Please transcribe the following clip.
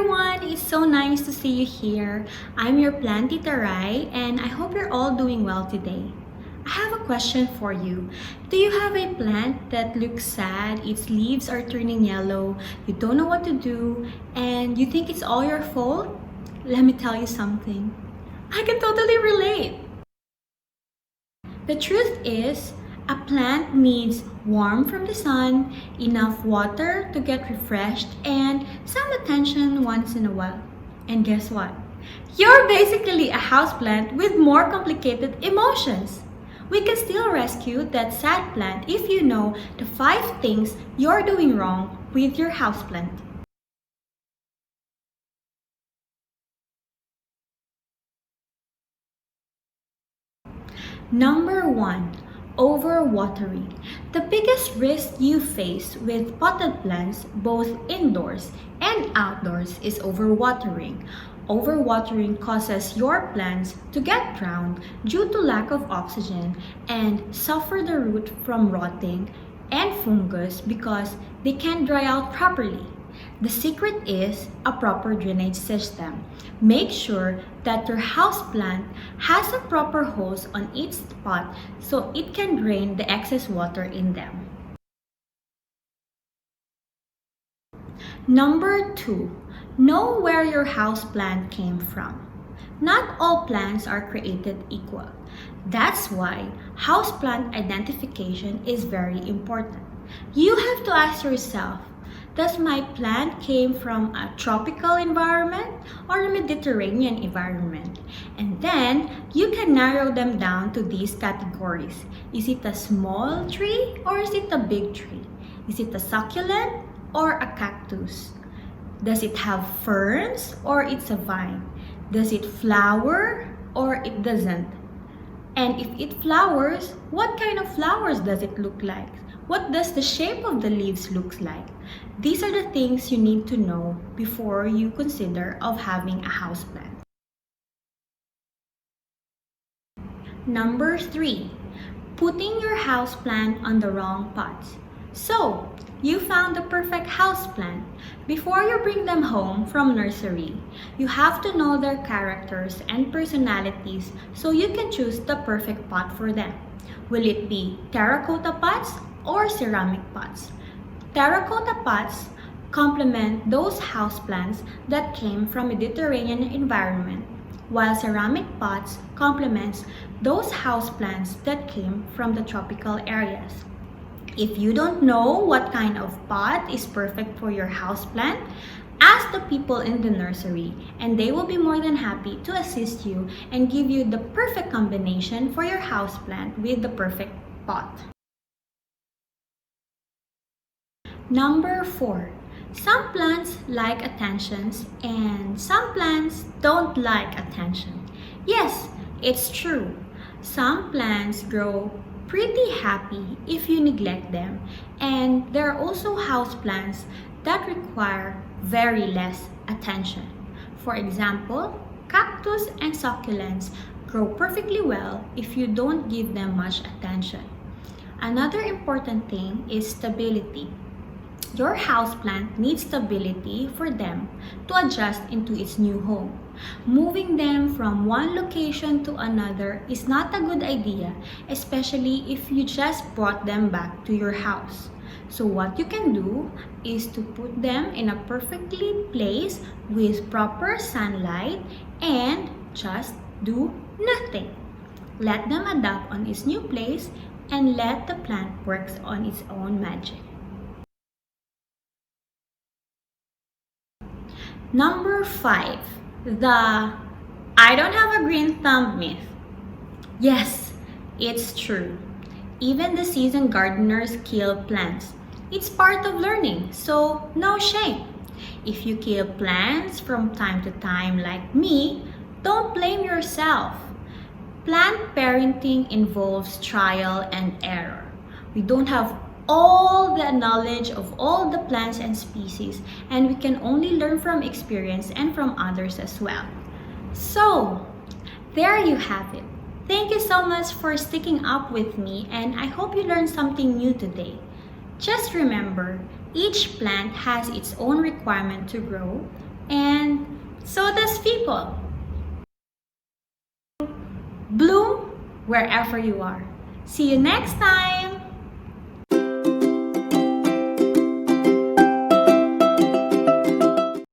everyone! It's so nice to see you here. I'm your plant tita Rai, and I hope you're all doing well today. I have a question for you. Do you have a plant that looks sad, its leaves are turning yellow, you don't know what to do, and you think it's all your fault? Let me tell you something. I can totally relate. The truth is, a plant needs warmth from the sun, enough water to get refreshed, and some attention once in a while. And guess what? You're basically a houseplant with more complicated emotions. We can still rescue that sad plant if you know the 5 things you're doing wrong with your houseplant. Number 1. Overwatering. The biggest risk you face with potted plants, both indoors and outdoors, is overwatering. Overwatering causes your plants to get drowned due to lack of oxygen and suffer the root from rotting and fungus because they can't dry out properly. The secret is a proper drainage system. Make sure that your houseplant has a proper hose on each spot so it can drain the excess water in them. Number 2. Know where your houseplant came from. Not all plants are created equal. That's why houseplant identification is very important. You have to ask yourself, does my plant came from a tropical environment or a Mediterranean environment? And then you can narrow them down to these categories. Is it a small tree or is it a big tree? Is it a succulent or a cactus? Does it have ferns or it's a vine? Does it flower or it doesn't? And if it flowers, what kind of flowers does it look like? What does the shape of the leaves look like? These are the things you need to know before you consider of having a houseplant. Number 3. Putting your houseplant on the wrong pots. So, you found the perfect houseplant. Before you bring them home from nursery, you have to know their characters and personalities so you can choose the perfect pot for them. Will it be terracotta pots or ceramic pots? Terracotta pots complement those houseplants that came from a Mediterranean environment, while ceramic pots complements those houseplants that came from the tropical areas. If you don't know what kind of pot is perfect for your houseplant, ask the people in the nursery and they will be more than happy to assist you and give you the perfect combination for your houseplant with the perfect pot. Number 4. Some plants like attentions and some plants don't like attention. Yes, it's true. Some plants grow pretty happy if you neglect them, and there are also houseplants that require very less attention. For example, cactus and succulents grow perfectly well if you don't give them much attention. Another important thing is stability. Your houseplant needs stability for them to adjust into its new home. Moving them from one location to another is not a good idea, especially if you just brought them back to your house. So what you can do is to put them in a perfectly place with proper sunlight and just do nothing. Let them adapt on its new place and let the plant work on its own magic. Number 5. The I don't have a green thumb myth. Yes, it's true. Even the seasoned gardeners kill plants. It's part of learning, so no shame. If you kill plants from time to time like me, don't blame yourself. Plant parenting involves trial and error. We don't have all the knowledge of all the plants and species, and we can only learn from experience and from others as well. So, there you have it. Thank you so much for sticking up with me, and I hope you learned something new today. Just remember, each plant has its own requirement to grow, and so does people. Bloom wherever you are. See you next time!